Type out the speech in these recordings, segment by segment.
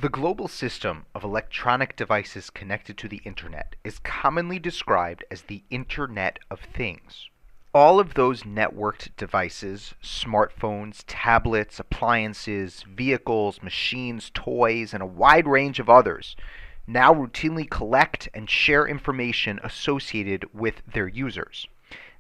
The global system of electronic devices connected to the Internet is commonly described as the Internet of Things. All of those networked devices, smartphones, tablets, appliances, vehicles, machines, toys, and a wide range of others, now routinely collect and share information associated with their users.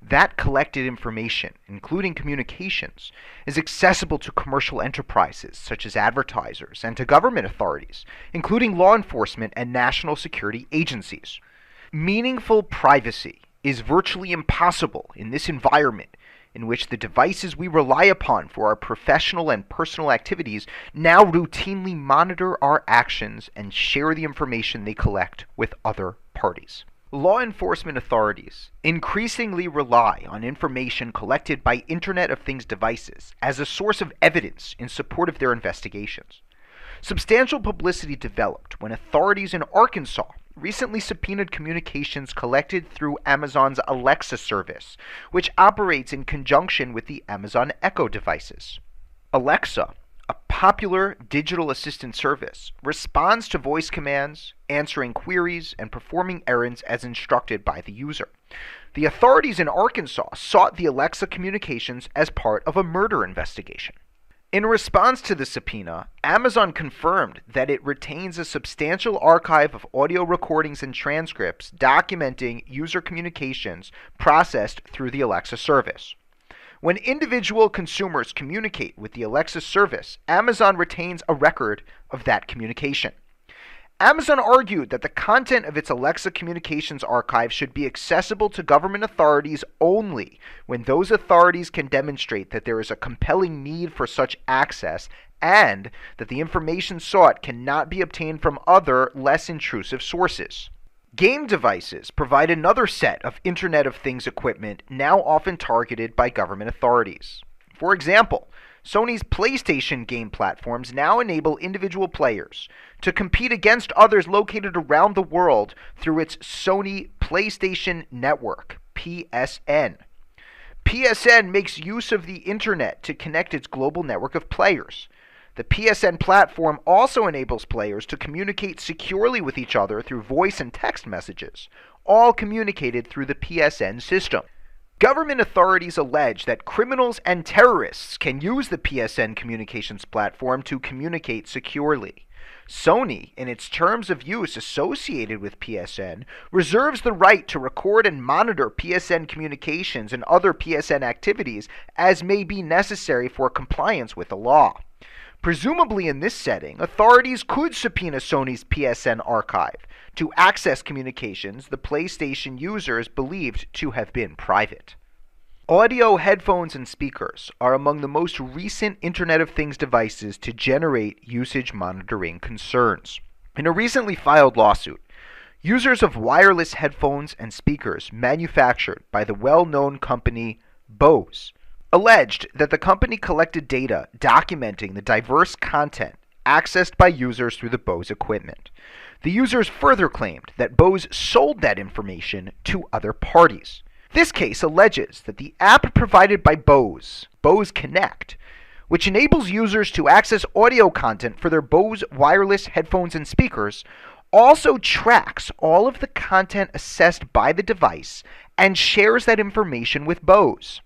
That collected information, including communications, is accessible to commercial enterprises such as advertisers and to government authorities, including law enforcement and national security agencies. Meaningful privacy is virtually impossible in this environment in which the devices we rely upon for our professional and personal activities now routinely monitor our actions and share the information they collect with other parties. Law enforcement authorities increasingly rely on information collected by Internet of Things devices as a source of evidence in support of their investigations. Substantial publicity developed when authorities in Arkansas recently subpoenaed communications collected through Amazon's Alexa service, which operates in conjunction with the Amazon Echo devices. Alexa, a popular digital assistant service, responds to voice commands, answering queries, and performing errands as instructed by the user. The authorities in Arkansas sought the Alexa communications as part of a murder investigation. In response to the subpoena, Amazon confirmed that it retains a substantial archive of audio recordings and transcripts documenting user communications processed through the Alexa service. When individual consumers communicate with the Alexa service, Amazon retains a record of that communication. Amazon argued that the content of its Alexa communications archive should be accessible to government authorities only when those authorities can demonstrate that there is a compelling need for such access and that the information sought cannot be obtained from other, less intrusive sources. Game devices provide another set of Internet of Things equipment now often targeted by government authorities. For example, Sony's PlayStation game platforms now enable individual players to compete against others located around the world through its Sony PlayStation Network, PSN. PSN makes use of the Internet to connect its global network of players. The PSN platform also enables players to communicate securely with each other through voice and text messages, all communicated through the PSN system. Government authorities allege that criminals and terrorists can use the PSN communications platform to communicate securely. Sony, in its terms of use associated with PSN, reserves the right to record and monitor PSN communications and other PSN activities as may be necessary for compliance with the law. Presumably in this setting, authorities could subpoena Sony's PSN archive to access communications the PlayStation users believed to have been private. Audio headphones and speakers are among the most recent Internet of Things devices to generate usage monitoring concerns. In a recently filed lawsuit, users of wireless headphones and speakers manufactured by the well-known company Bose alleged that the company collected data documenting the diverse content accessed by users through the Bose equipment. The users further claimed that Bose sold that information to other parties. This case alleges that the app provided by Bose, Bose Connect, which enables users to access audio content for their Bose wireless headphones and speakers, also tracks all of the content assessed by the device and shares that information with Bose.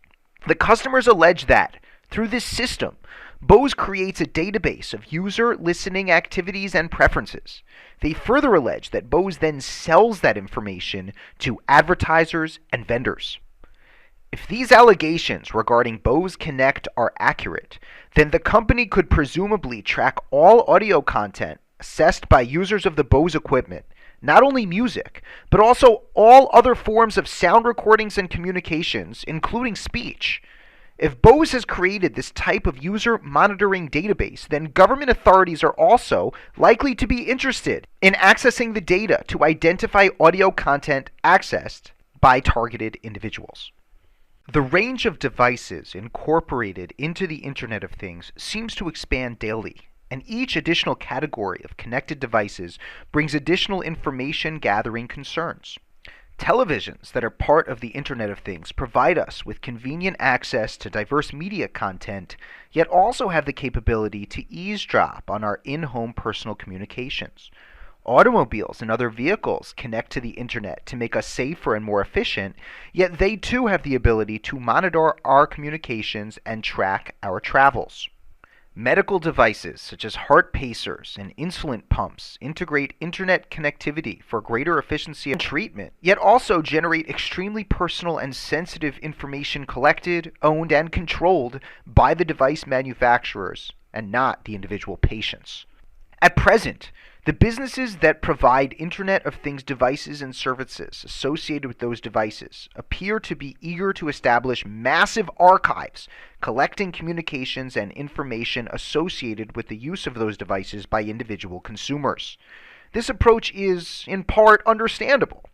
The customers allege that, through this system, Bose creates a database of user listening activities and preferences. They further allege that Bose then sells that information to advertisers and vendors. If these allegations regarding Bose Connect are accurate, then the company could presumably track all audio content assessed by users of the Bose equipment, not only music, but also all other forms of sound recordings and communications, including speech. If Bose has created this type of user monitoring database, then government authorities are also likely to be interested in accessing the data to identify audio content accessed by targeted individuals. The range of devices incorporated into the Internet of Things seems to expand daily, and each additional category of connected devices brings additional information gathering concerns. Televisions that are part of the Internet of Things provide us with convenient access to diverse media content, yet also have the capability to eavesdrop on our in-home personal communications. Automobiles and other vehicles connect to the Internet to make us safer and more efficient, yet they too have the ability to monitor our communications and track our travels. Medical devices such as heart pacers and insulin pumps integrate internet connectivity for greater efficiency of treatment, yet also generate extremely personal and sensitive information collected, owned, and controlled by the device manufacturers and not the individual patients. At present, the businesses that provide Internet of Things devices and services associated with those devices appear to be eager to establish massive archives collecting communications and information associated with the use of those devices by individual consumers. This approach is, in part, understandable.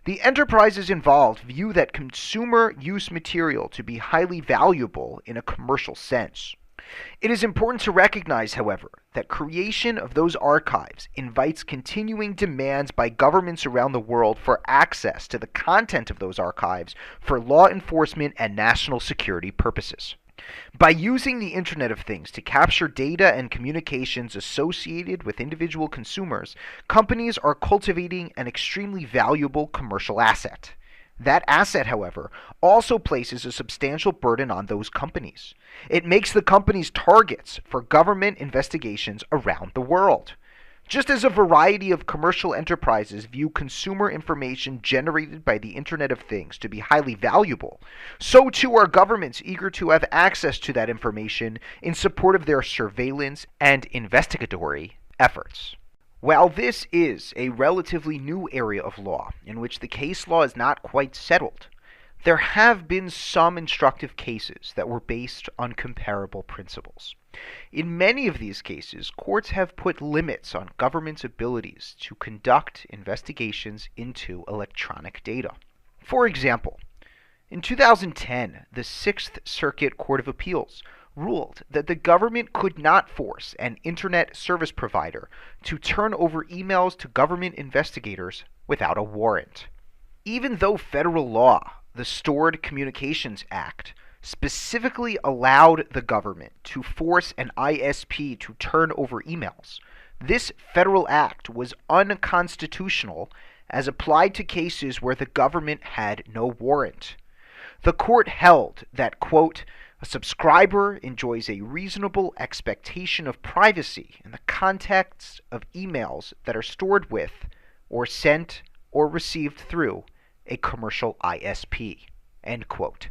The enterprises involved view that consumer use material to be highly valuable in a commercial sense. It is important to recognize, however, that creation of those archives invites continuing demands by governments around the world for access to the content of those archives for law enforcement and national security purposes. By using the Internet of Things to capture data and communications associated with individual consumers, companies are cultivating an extremely valuable commercial asset. That asset, however, also places a substantial burden on those companies. It makes the companies targets for government investigations around the world. Just as a variety of commercial enterprises view consumer information generated by the Internet of Things to be highly valuable, so too are governments eager to have access to that information in support of their surveillance and investigatory efforts. While this is a relatively new area of law in which the case law is not quite settled, there have been some instructive cases that were based on comparable principles. In many of these cases, courts have put limits on government's abilities to conduct investigations into electronic data. For example, in 2010, the Sixth Circuit Court of Appeals ruled that the government could not force an internet service provider to turn over emails to government investigators without a warrant. Even though federal law, the Stored Communications Act, specifically allowed the government to force an ISP to turn over emails, this federal act was unconstitutional as applied to cases where the government had no warrant. The court held that, quote, a subscriber enjoys a reasonable expectation of privacy in the context of emails that are stored with, or sent, or received through a commercial ISP. End quote.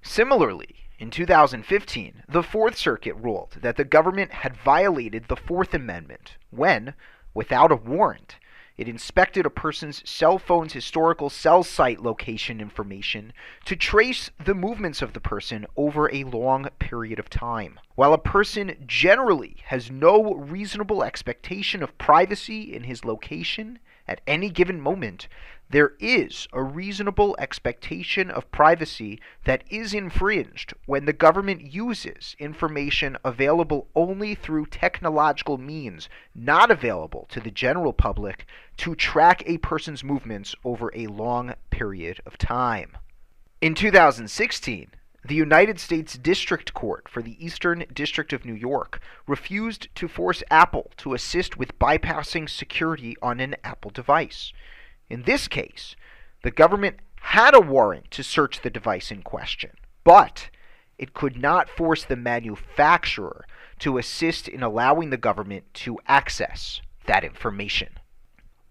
Similarly, in 2015, the Fourth Circuit ruled that the government had violated the Fourth Amendment when, without a warrant, it inspected a person's cell phone's historical cell site location information to trace the movements of the person over a long period of time. While a person generally has no reasonable expectation of privacy in his location at any given moment, there is a reasonable expectation of privacy that is infringed when the government uses information available only through technological means not available to the general public to track a person's movements over a long period of time. In 2016, the United States District Court for the Eastern District of New York refused to force Apple to assist with bypassing security on an Apple device. In this case, the government had a warrant to search the device in question, but it could not force the manufacturer to assist in allowing the government to access that information.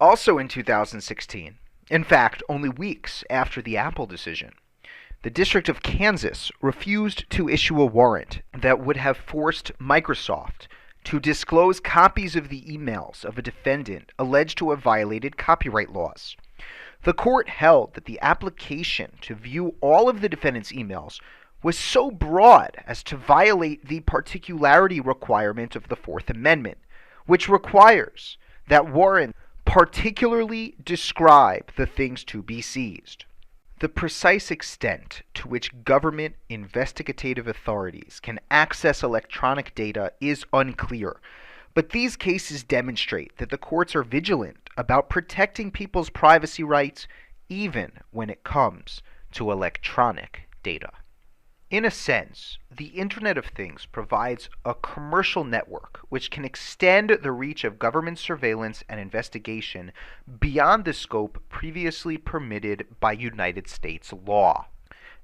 Also in 2016, in fact, only weeks after the Apple decision, the District of Kansas refused to issue a warrant that would have forced Microsoft to disclose copies of the emails of a defendant alleged to have violated copyright laws. The court held that the application to view all of the defendant's emails was so broad as to violate the particularity requirement of the Fourth Amendment, which requires that warrants particularly describe the things to be seized. The precise extent to which government investigative authorities can access electronic data is unclear, but these cases demonstrate that the courts are vigilant about protecting people's privacy rights even when it comes to electronic data. In a sense, the Internet of Things provides a commercial network which can extend the reach of government surveillance and investigation beyond the scope previously permitted by United States law.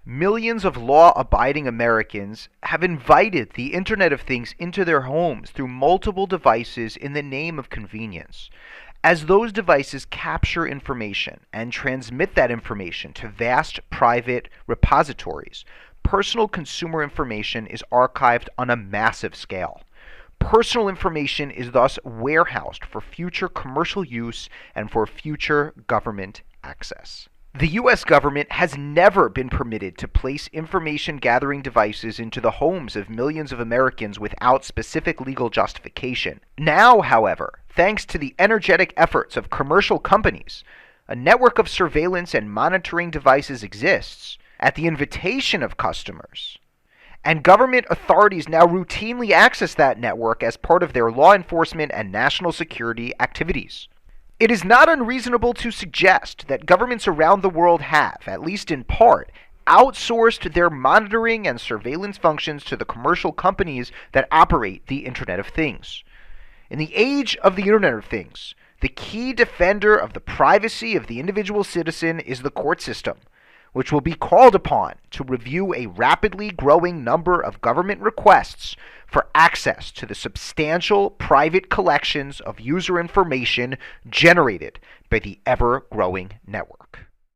Millions of law-abiding Americans have invited the Internet of Things into their homes through multiple devices in the name of convenience. As those devices capture information and transmit that information to vast private repositories, personal consumer information is archived on a massive scale. Personal information is thus warehoused for future commercial use and for future government access. The U.S. government has never been permitted to place information gathering devices into the homes of millions of Americans without specific legal justification. Now, however, thanks to the energetic efforts of commercial companies, a network of surveillance and monitoring devices exists at the invitation of customers. And government authorities now routinely access that network as part of their law enforcement and national security activities. It is not unreasonable to suggest that governments around the world have, at least in part, outsourced their monitoring and surveillance functions to the commercial companies that operate the Internet of Things. In the age of the Internet of Things, the key defender of the privacy of the individual citizen is the court system, which will be called upon to review a rapidly growing number of government requests for access to the substantial private collections of user information generated by the ever-growing network.